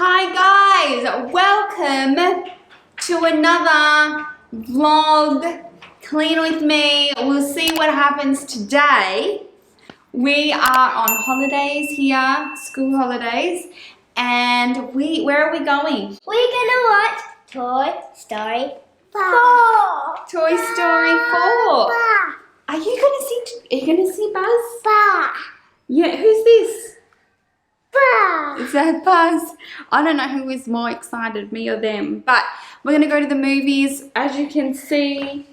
Hi guys, welcome to another vlog, Clean with me. We'll see what happens today. We are on holidays here, school holidays, and where are we going? We're gonna watch Toy Story 4. Toy Story 4. Are you gonna see Buzz? Yeah, who's this? Is that Buzz? I don't know who is more excited, me or them, but we're going to go to the movies. As you can see,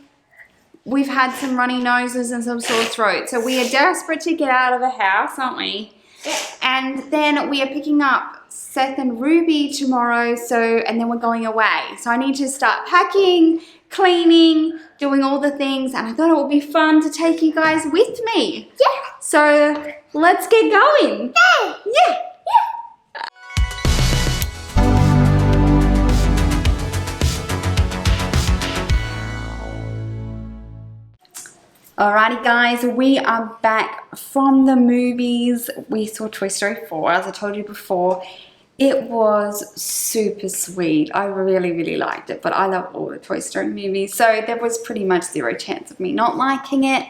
we've had some runny noses and some sore throats, so we are desperate to get out of the house, aren't we? Yeah. And then we are picking up Seth and Ruby tomorrow, and then we're going away. So I need to start packing, cleaning, doing all the things, and I thought it would be fun to take you guys with me. Yeah. So let's get going. Yeah. Alrighty guys, we are back from the movies. We saw Toy Story 4, as I told you before. It was super sweet. I really liked it, but I love all the Toy Story movies, so there was pretty much zero chance of me not liking it.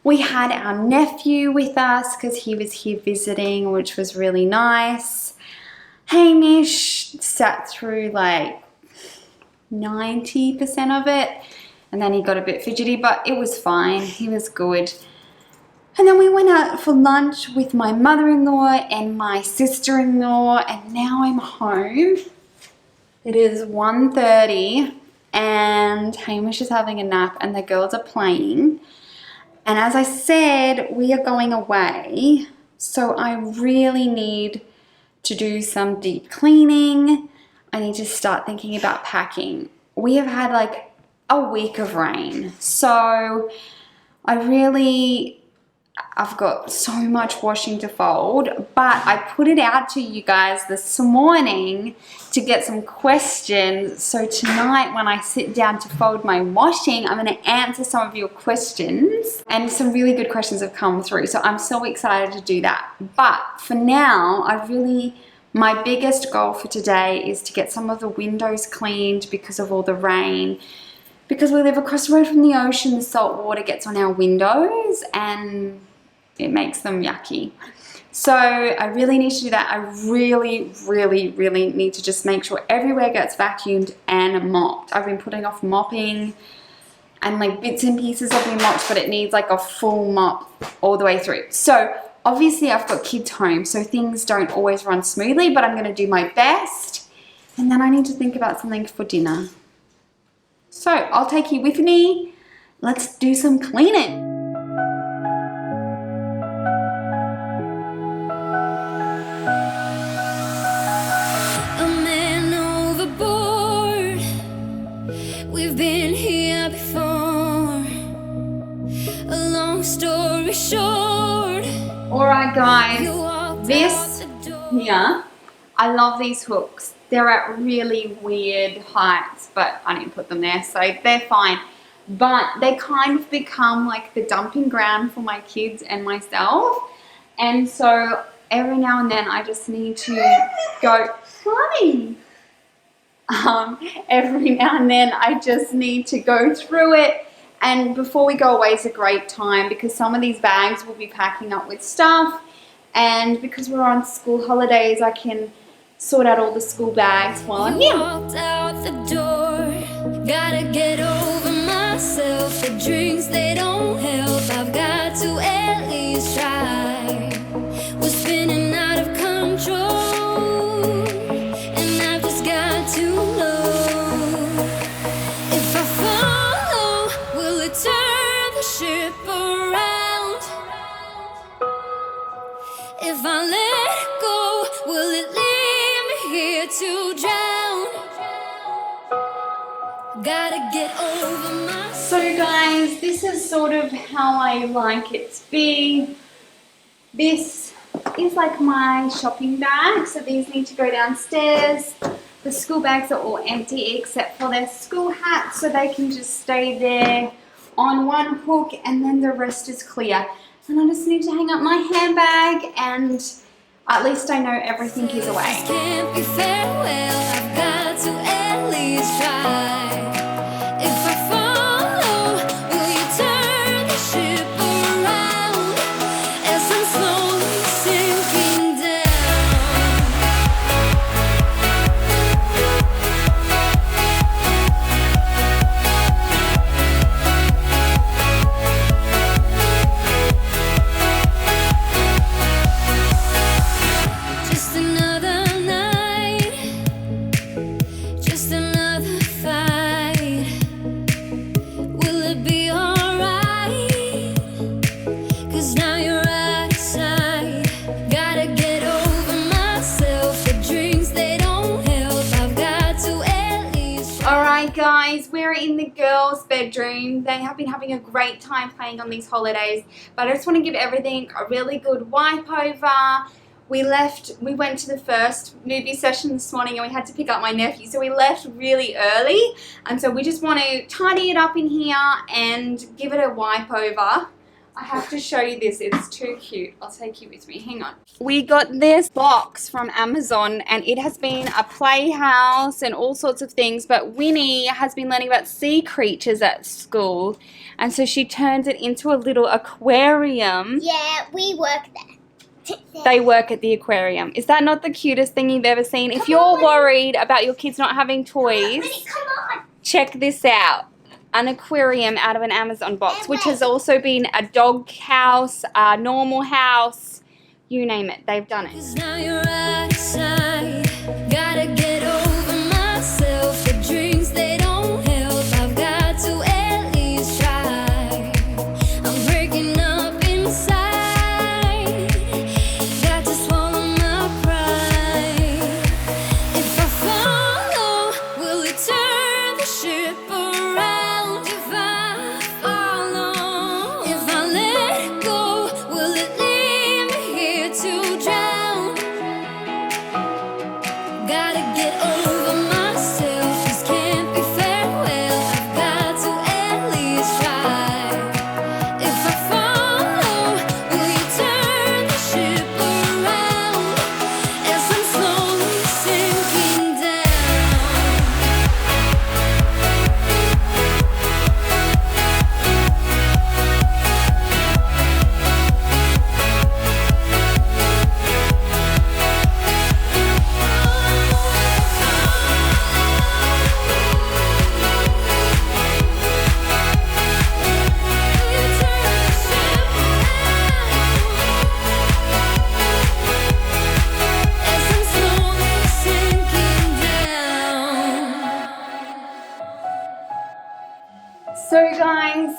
We had our nephew with us because he was here visiting, which was really nice. Hamish sat through like 90% of it. And then he got a bit fidgety, but it was fine. He was good. And then we went out for lunch with my mother-in-law and my sister-in-law, and now I'm home. It is 1:30 and Hamish is having a nap and the girls are playing. And as I said, we are going away. So I really need to do some deep cleaning. I need to start thinking about packing. We have had like a week of rain, so I've got so much washing to fold, but I put it out to you guys this morning to get some questions. So tonight when I sit down to fold my washing, I'm going to answer some of your questions, and some really good questions have come through, so I'm so excited to do that. But for now, my biggest goal for today is to get some of the windows cleaned because of all the rain. Because we live across the road from the ocean, the salt water gets on our windows and it makes them yucky. So I really need to do that. I really need to just make sure everywhere gets vacuumed and mopped. I've been putting off mopping, and like bits and pieces have been mopped, but it needs like a full mop all the way through. So obviously I've got kids home, so things don't always run smoothly, but I'm going to do my best. And then I need to think about something for dinner. So I'll take you with me. Let's do some cleaning. A man overboard. We've been here before. A long story short. Alright guys, this here, I love these hooks. They're at really weird heights, but I didn't put them there, so they're fine. But they kind of become like the dumping ground for my kids and myself. And so every now and then I just need to go, honey. Every now and then I just need to go through it. And before we go away is a great time because some of these bags will be packing up with stuff. And because we're on school holidays, I can sort out all the school bags while I'm here. Walked out the door. Gotta get over myself. The drinks, they don't help. I've got to at least try. We're spinning out of control, and I've just got to know if I follow, will it turn the ship around? If I let go, will it leave me here to drown? Gotta get over myself. So guys, this is sort of how I like it to be. This is like my shopping bag, so these need to go downstairs. The school bags are all empty except for their school hats, so they can just stay there on one hook, and then the rest is clear. And I just need to hang up my handbag, and at least I know everything is away. Can't be fair. guys, we're in the girls' bedroom. They have been having a great time playing on these holidays, but I just want to give everything a really good wipe over. We went to the first movie session this morning and we had to pick up my nephew, so we left really early, and so we just want to tidy it up in here and give it a wipe over. I have to show you this, it's too cute. I'll take you with me, hang on. We got this box from Amazon and it has been a playhouse and all sorts of things, but Winnie has been learning about sea creatures at school, and so she turns it into a little aquarium. Yeah, we work there. They work at the aquarium. Is that not the cutest thing you've ever seen? If you're worried about your kids not having toys, Come on. check this out. An aquarium out of an Amazon box, which has also been a dog house, a normal house, you name it, they've done it. 'Cause now you're outside. Gotta get over myself. The drinks, they don't help. I've got to at least try. I'm breaking up inside. Got to swallow my pride. If I follow, will it turn the ship around? If I follow, if I let go, will it leave me here to drown? Gotta get over myself. This can't be farewell. I've got to at least try. If I follow, will you turn the ship around as I'm slowly sinking down? So guys,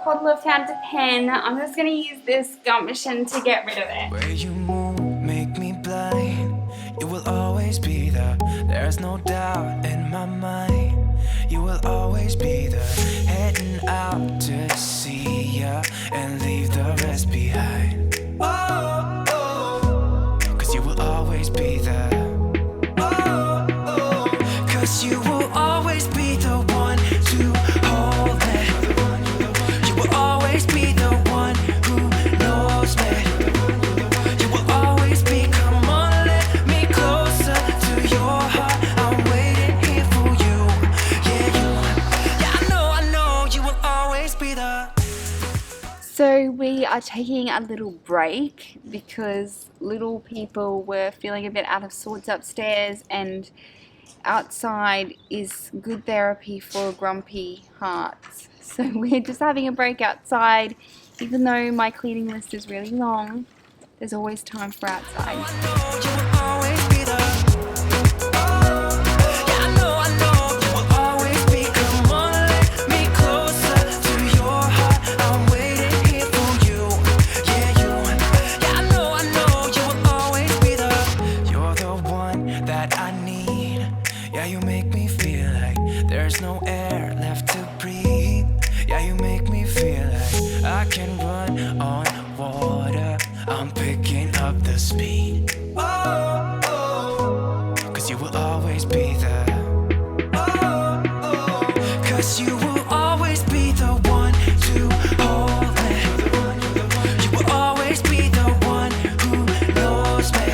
toddler found a pen. I'm just going to use this gumption to get rid of it. Where you move, make me blind. You will always be there. There's no doubt in my mind. You will always be there. Heading out to see ya and leave the rest behind. Oh, oh, 'cause you will always be there. Oh, oh, 'cause you will always be the one to hold me. You will always be the one who knows me. You will always be, come on, let me closer to your heart. I'm waiting here for you. Yeah, I know, you will always be the. So we are taking a little break because little people were feeling a bit out of sorts upstairs, and outside is good therapy for grumpy hearts. So we're just having a break outside. Even though my cleaning list is really long, there's always time for outside. I know you will always be the. Yeah, I know you will always be. Come on, let me closer to your heart. I'm waiting here for you. Yeah, I know you will always be the. You're the one that I need. Yeah, you make me feel like there's no air left to breathe. Yeah, you make me feel like I can run on water. I'm picking up the speed. Oh, oh, 'cause you will always be there. Oh, oh, 'cause you will always be the one to hold me. You will always be the one who knows me.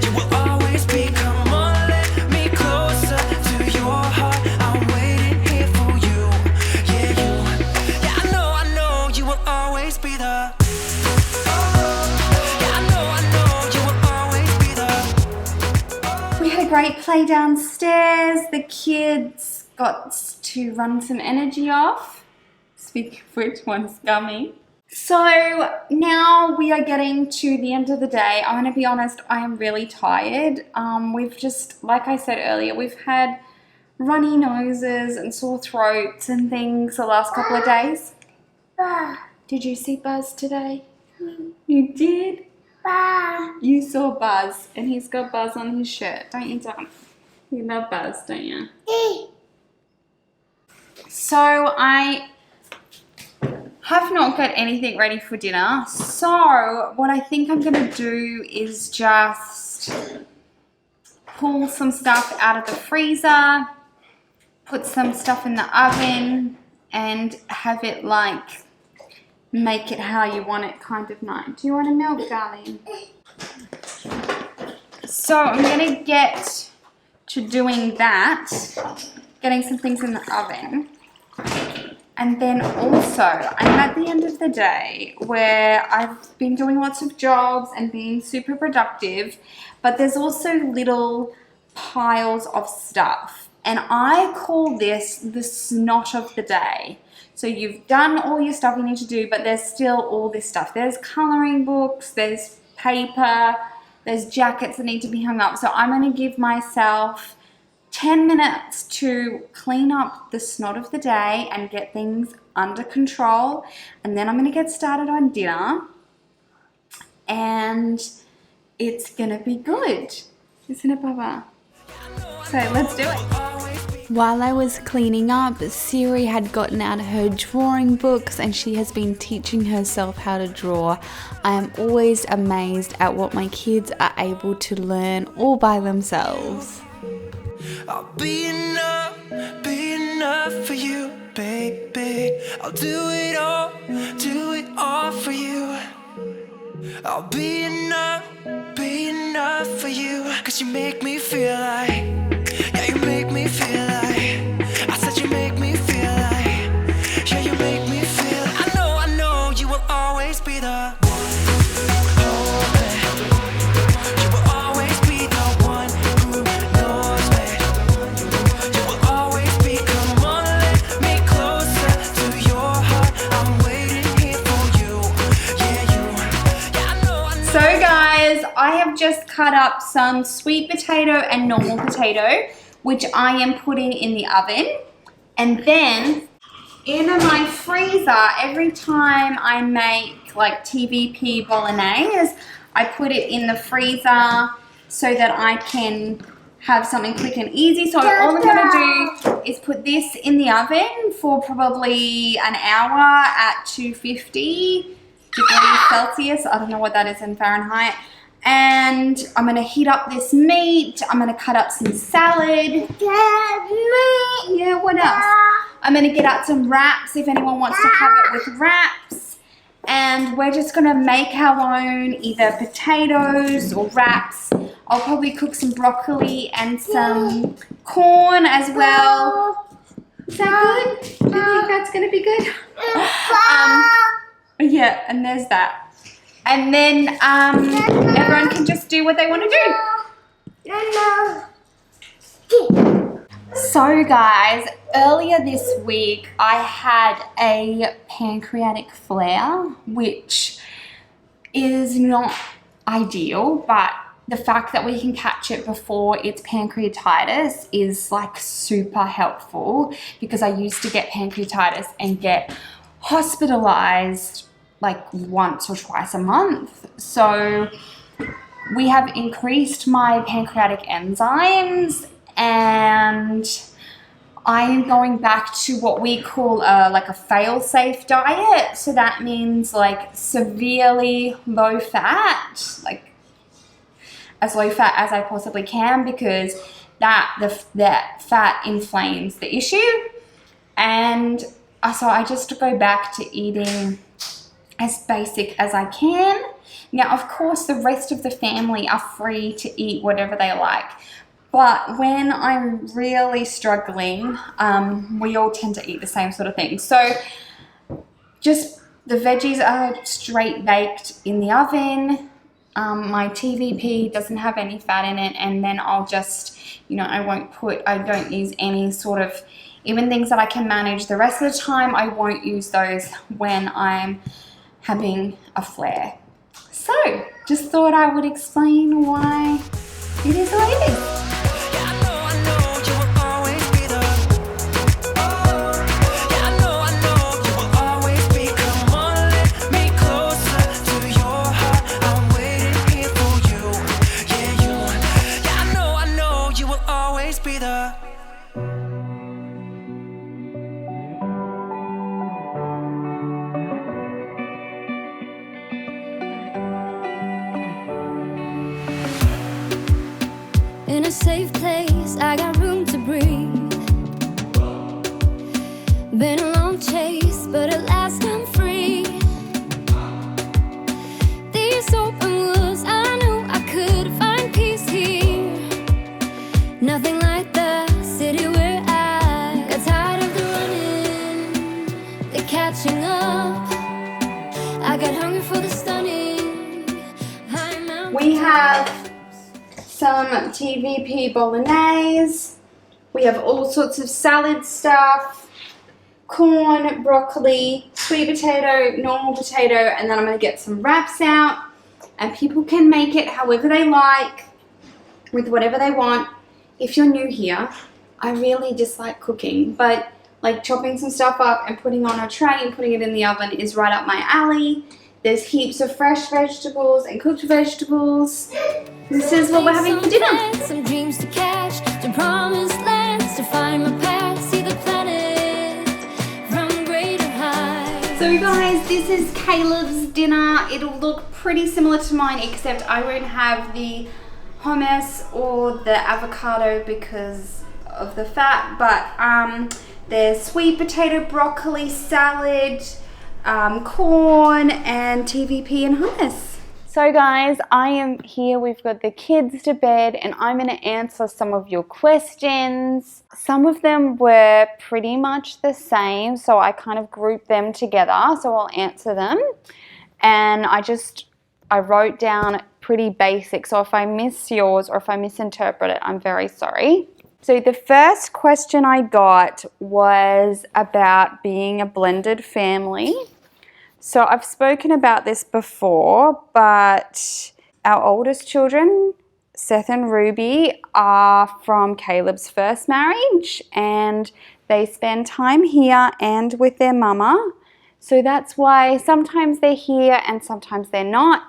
You will always be, come on, let me closer to your heart. I'm waiting here for you. Yeah, I know you will always be the. We had a great play downstairs. The kids got to run some energy off. Speaking of which, one's gummy. So now we are getting to the end of the day. I'm going to be honest, I am really tired. We've just, like I said earlier, we've had runny noses and sore throats and things the last couple of days. Did you see Buzz today? You did? You saw Buzz, and he's got Buzz on his shirt, don't you, Dad? You love Buzz, don't you? So I have not got anything ready for dinner. So what I think I'm going to do is just pull some stuff out of the freezer, put some stuff in the oven, and have it like make it how you want it kind of night. Do you want to milk, darling? So I'm going to get to doing that, getting some things in the oven. And then also, I'm at the end of the day where I've been doing lots of jobs and being super productive, but there's also little piles of stuff. And I call this the snot of the day. So you've done all your stuff you need to do, but there's still all this stuff. There's coloring books, there's paper, there's jackets that need to be hung up. So I'm going to give myself 10 minutes to clean up the snot of the day and get things under control. And then I'm going to get started on dinner. And it's going to be good. Isn't it, Baba? So let's do it. While I was cleaning up, Siri had gotten out her drawing books and she has been teaching herself how to draw. I am always amazed at what my kids are able to learn all by themselves. I'll be enough for you, baby. I'll do it all for you. I'll be enough for you. 'Cause you make me feel like, yeah, you make me feel like, I said you make me feel like, yeah, you make me feel, I know, you will always be the I have just cut up some sweet potato and normal potato, which I am putting in the oven. And then in my freezer, every time I make like TVP bolognese, I put it in the freezer so that I can have something quick and easy. So all I'm gonna do is put this in the oven for probably an hour at 250 degrees Celsius. I don't know what that is in Fahrenheit. And I'm going to heat up this meat. I'm going to cut up some salad. Yeah, what else? I'm going to get out some wraps if anyone wants to have it with wraps. And we're just going to make our own either potatoes or wraps. I'll probably cook some broccoli and some corn as well. Is that good? Do you think that's going to be good? Yeah, and there's that. And then everyone can just do what they want to do. So guys, earlier this week I had a pancreatic flare, which is not ideal, but the fact that we can catch it before it's pancreatitis is like super helpful, because I used to get pancreatitis and get hospitalized like once or twice a month. So we have increased my pancreatic enzymes, and I'm going back to what we call like a fail-safe diet. So that means like severely low fat, like as low fat as I possibly can, because that fat inflames the issue. And so I just go back to eating as basic as I can. Now, of course, the rest of the family are free to eat whatever they like. But when I'm really struggling, we all tend to eat the same sort of thing. So just the veggies are straight baked in the oven. My TVP doesn't have any fat in it. And then I'll just, I don't use any sort of, even things that I can manage the rest of the time, I won't use those when I'm having a flare. So just thought I would explain why it is the way it is. safe place, I got room to breathe. Been a long chase, but at last I'm free. These open woods, I knew I could find peace here. Nothing like the city where I got tired of the running, the catching up. I got hungry for the stunning high mountains. We have some TVP bolognese. We have all sorts of salad stuff, corn, broccoli, sweet potato, normal potato, and then I'm going to get some wraps out. And people can make it however they like, with whatever they want. If you're new here, I really dislike cooking, but like chopping some stuff up and putting on a tray and putting it in the oven is right up my alley. There's heaps of fresh vegetables and cooked vegetables. This is what we're having for dinner. Some dreams to catch, to promised lands, to find my path, see the planet from greater heights. So guys, this is Caleb's dinner. It'll look pretty similar to mine, except I won't have the hummus or the avocado because of the fat, but there's sweet potato, broccoli, salad, corn, and TVP and hummus. So guys, I am here, we've got the kids to bed, and I'm going to answer some of your questions. Some of them were pretty much the same, so I kind of grouped them together, so I'll answer them. And I wrote down pretty basic, so if I miss yours or if I misinterpret it, I'm very sorry. So the first question I got was about being a blended family. So I've spoken about this before, but our oldest children, Seth and Ruby, are from Caleb's first marriage, and they spend time here and with their mama. So that's why sometimes they're here and sometimes they're not.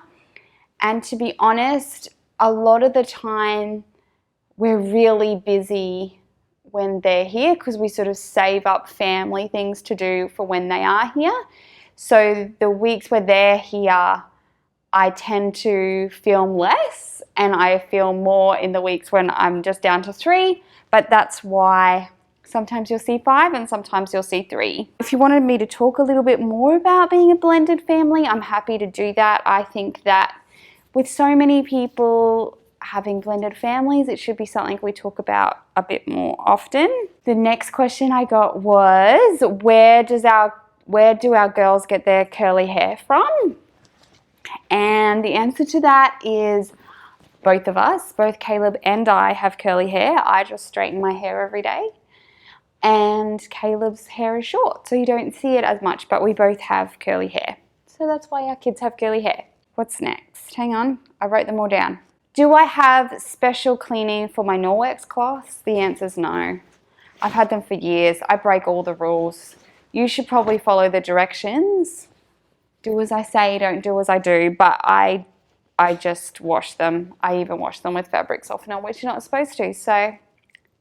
And to be honest, a lot of the time we're really busy when they're here because we sort of save up family things to do for when they are here. So the weeks where they're here, I tend to film less, and I film more in the weeks when I'm just down to 3, but that's why sometimes you'll see 5 and sometimes you'll see 3. If you wanted me to talk a little bit more about being a blended family, I'm happy to do that. I think that with so many people having blended families, it should be something we talk about a bit more often. The next question I got was, where do our girls get their curly hair from? And the answer to that is both of us, both Caleb and I have curly hair. I just straighten my hair every day. And Caleb's hair is short, so you don't see it as much, but we both have curly hair. So that's why our kids have curly hair. What's next? Hang on, I wrote them all down. Do I have special cleaning for my Norwex cloths? The answer is no. I've had them for years. I break all the rules. You should probably follow the directions. Do as I say, don't do as I do, but I just wash them. I even wash them with fabric softener, which you're not supposed to, so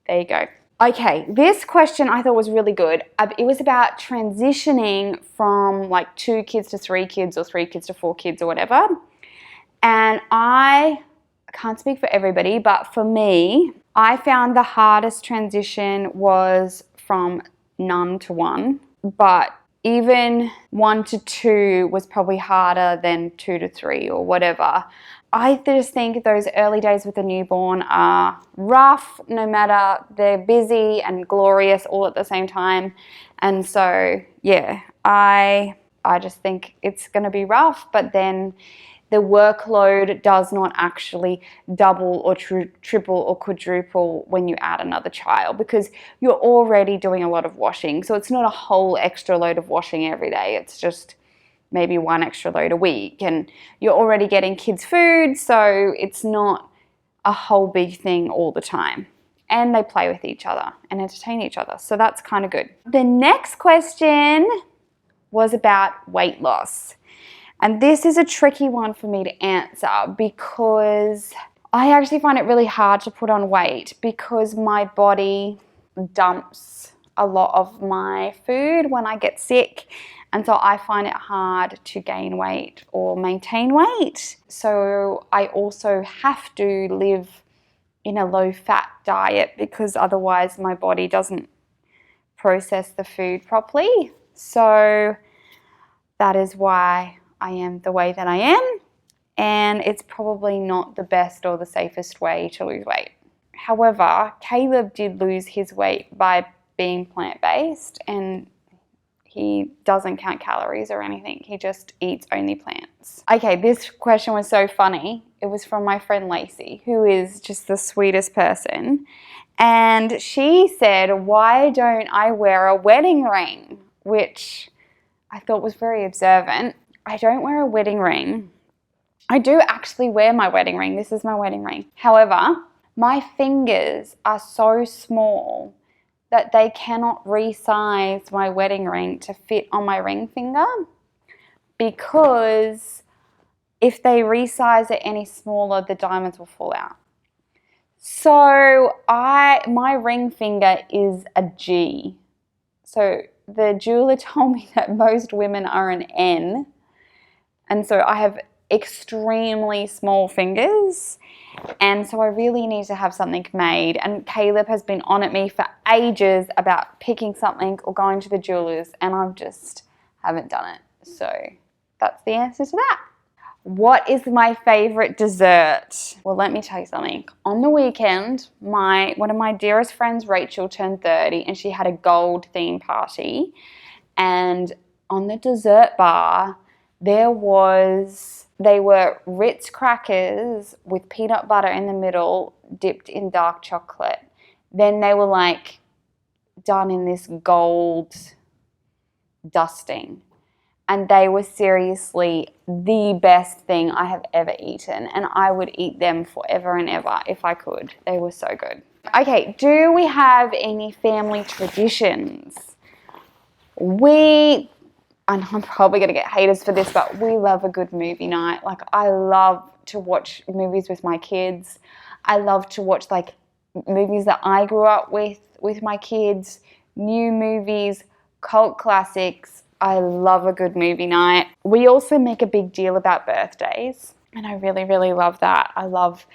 there you go. Okay, this question I thought was really good. It was about transitioning from like 2 kids to 3 kids or 3 kids to 4 kids or whatever. And I can't speak for everybody, but for me, I found the hardest transition was from none to 1. But even 1 to 2 was probably harder than 2 to 3 or whatever. I just think those early days with a newborn are rough, no matter they're busy and glorious all at the same time. And so, yeah, I just think it's going to be rough, but then the workload does not actually double or triple or quadruple when you add another child because you're already doing a lot of washing. So it's not a whole extra load of washing every day. It's just maybe 1 extra load a week, and you're already getting kids food, so it's not a whole big thing all the time. And they play with each other and entertain each other, so that's kind of good. The next question was about weight loss. And this is a tricky one for me to answer because I actually find it really hard to put on weight because my body dumps a lot of my food when I get sick. And so I find it hard to gain weight or maintain weight. So I also have to live in a low-fat diet because otherwise my body doesn't process the food properly. So that is why I am the way that I am, and it's probably not the best or the safest way to lose weight. However, Caleb did lose his weight by being plant-based, and he doesn't count calories or anything. He just eats only plants. Okay, this question was so funny. It was from my friend Lacey, who is just the sweetest person. And she said, why don't I wear a wedding ring? Which I thought was very observant. I don't wear a wedding ring. I do actually wear my wedding ring. This is my wedding ring. However, my fingers are so small that they cannot resize my wedding ring to fit on my ring finger, because if they resize it any smaller, the diamonds will fall out. So my ring finger is a G. So the jeweler told me that most women are an N. And so I have extremely small fingers. And so I really need to have something made. And Caleb has been on at me for ages about picking something or going to the jewelers, and I just haven't done it. So that's the answer to that. What is my favorite dessert? Well, let me tell you something. On the weekend, one of my dearest friends, Rachel, turned 30, and she had a gold theme party. And on the dessert bar, they were Ritz crackers with peanut butter in the middle, dipped in dark chocolate. Then they were like done in this gold dusting. And they were seriously the best thing I have ever eaten. And I would eat them forever and ever if I could. They were so good. Okay, do we have any family traditions? And I'm probably going to get haters for this, but we love a good movie night. Like, I love to watch movies with my kids. I love to watch, like, movies that I grew up with my kids, new movies, cult classics. I love a good movie night. We also make a big deal about birthdays, and I really, really love that. I love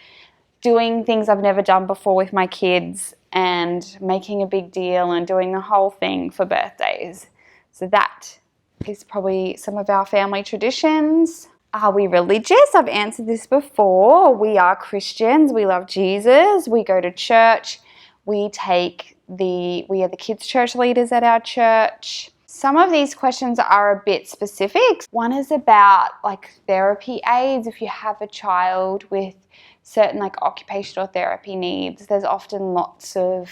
doing things I've never done before with my kids and making a big deal and doing the whole thing for birthdays. So that is probably some of our family traditions. Are we religious? I've answered this before. We are Christians. We love Jesus. We go to church. We are the kids' church leaders at our church. Some of these questions are a bit specific. One is about like therapy aids. If you have a child with certain like occupational therapy needs, there's often lots of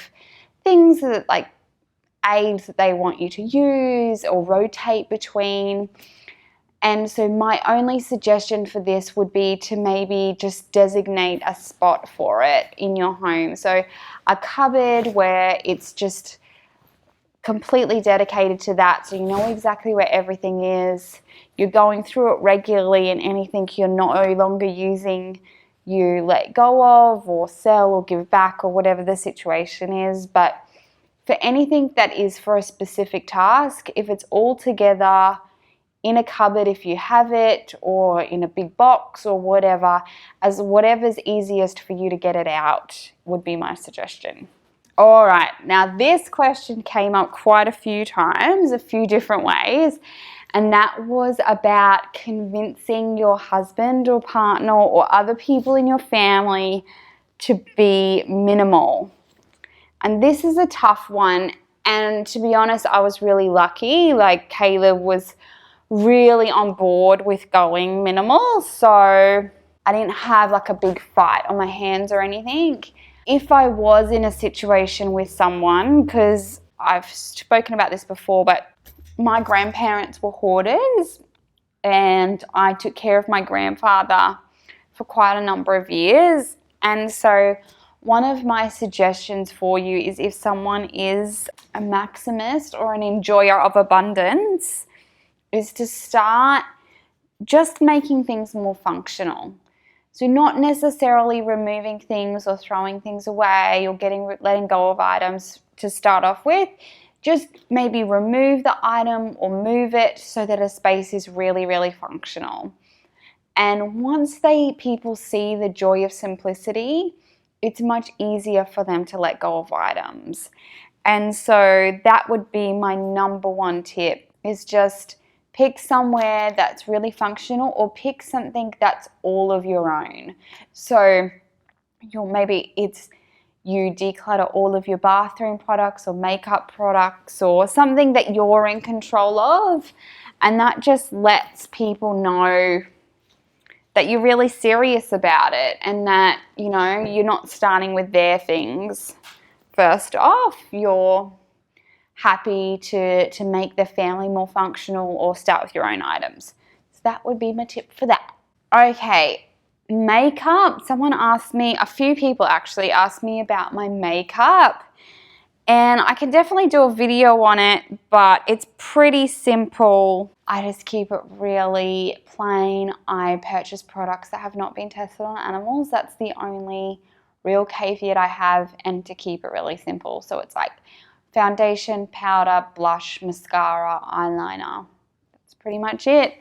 things that like aids that they want you to use or rotate between. And so my only suggestion for this would be to maybe just designate a spot for it in your home. So a cupboard where it's just completely dedicated to that, so you know exactly where everything is. You're going through it regularly, and anything you're no longer using, you let go of or sell or give back or whatever the situation is. But for anything that is for a specific task, if it's all together in a cupboard, if you have it, or in a big box or whatever, as whatever's easiest for you to get it out would be my suggestion. All right, now this question came up quite a few times, a few different ways, and that was about convincing your husband or partner or other people in your family to be minimal. And this is a tough one, and to be honest, I was really lucky. Like, Caleb was really on board with going minimal, so I didn't have like a big fight on my hands or anything. If I was in a situation with someone, because I've spoken about this before, but my grandparents were hoarders, and I took care of my grandfather for quite a number of years. And so one of my suggestions for you is, if someone is a maximist or an enjoyer of abundance, is to start just making things more functional. So not necessarily removing things or throwing things away or letting go of items to start off with. Just maybe remove the item or move it so that a space is really, really functional. And once people see the joy of simplicity, it's much easier for them to let go of items. And so that would be my number one tip, is just pick somewhere that's really functional, or pick something that's all of your own. So maybe it's you declutter all of your bathroom products or makeup products, or something that you're in control of, and that just lets people know that you're really serious about it, and that, you know, you're not starting with their things first off. You're happy to make the family more functional, or start with your own items. So that would be my tip for that. Okay, makeup. Someone asked me, a few people actually asked me about my makeup, and I can definitely do a video on it, but it's pretty simple. I just keep it really plain. I purchase products that have not been tested on animals. That's the only real caveat I have, and to keep it really simple. So it's like foundation, powder, blush, mascara, eyeliner. That's pretty much it.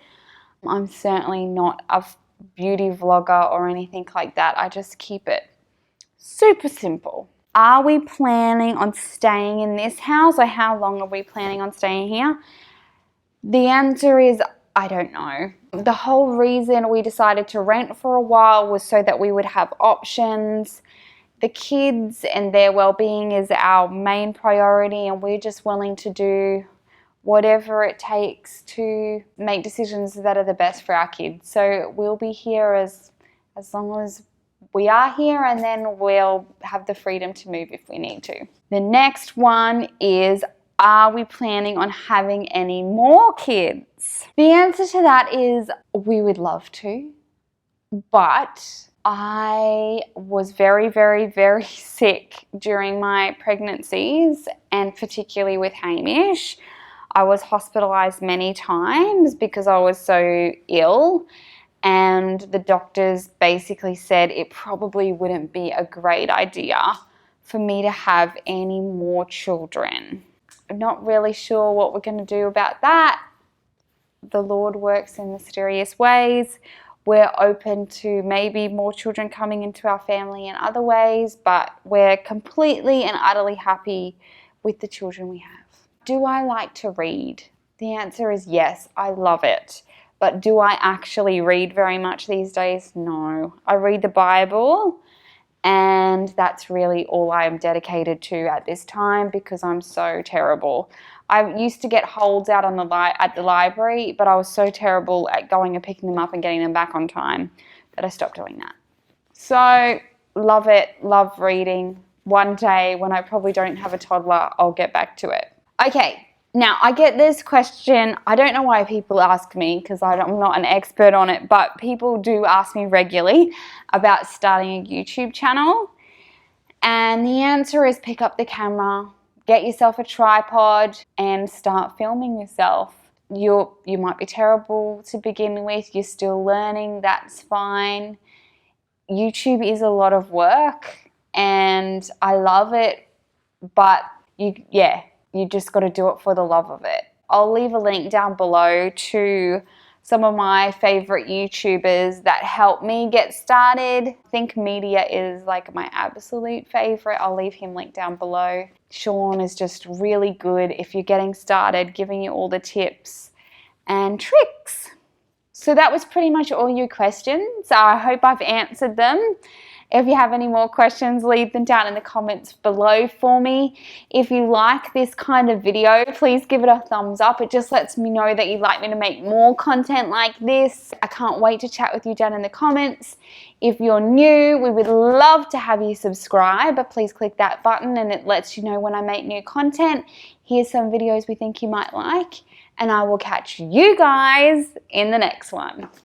I'm certainly not a beauty vlogger or anything like that. I just keep it super simple. Are we planning on staying in this house, or how long are we planning on staying here? The answer is, I don't know. The whole reason we decided to rent for a while was so that we would have options. The kids and their well-being is our main priority, and we're just willing to do whatever it takes to make decisions that are the best for our kids. So we'll be here as long as we are here, and then we'll have the freedom to move if we need to. The next one is, are we planning on having any more kids? The answer to that is, we would love to, but I was very, very, very sick during my pregnancies, and particularly with Hamish. I was hospitalized many times because I was so ill, and the doctors basically said it probably wouldn't be a great idea for me to have any more children. I'm not really sure what we're going to do about that. The Lord works in mysterious ways. We're open to maybe more children coming into our family in other ways, but we're completely and utterly happy with the children we have. Do I like to read? The answer is yes, I love it. But do I actually read very much these days? No. I read the Bible, and that's really all I'm dedicated to at this time, because I'm so terrible. I used to get holds out on at the library, but I was so terrible at going and picking them up and getting them back on time that I stopped doing that. So, love it, love reading. One day, when I probably don't have a toddler, I'll get back to it. Okay. Now, I get this question. I don't know why people ask me, because I'm not an expert on it, but people do ask me regularly about starting a YouTube channel. And the answer is, pick up the camera, get yourself a tripod, and start filming yourself. You might be terrible to begin with. You're still learning. That's fine. YouTube is a lot of work, and I love it, but you just got to do it for the love of it. I'll leave a link down below to some of my favorite YouTubers that helped me get started. Think Media is like my absolute favorite. I'll leave him linked down below. Sean is just really good if you're getting started, giving you all the tips and tricks. So that was pretty much all your questions. I hope I've answered them. If you have any more questions, leave them down in the comments below for me. If you like this kind of video, please give it a thumbs up. It just lets me know that you'd like me to make more content like this. I can't wait to chat with you down in the comments. If you're new, we would love to have you subscribe, but please click that button and it lets you know when I make new content. Here's some videos we think you might like, and I will catch you guys in the next one.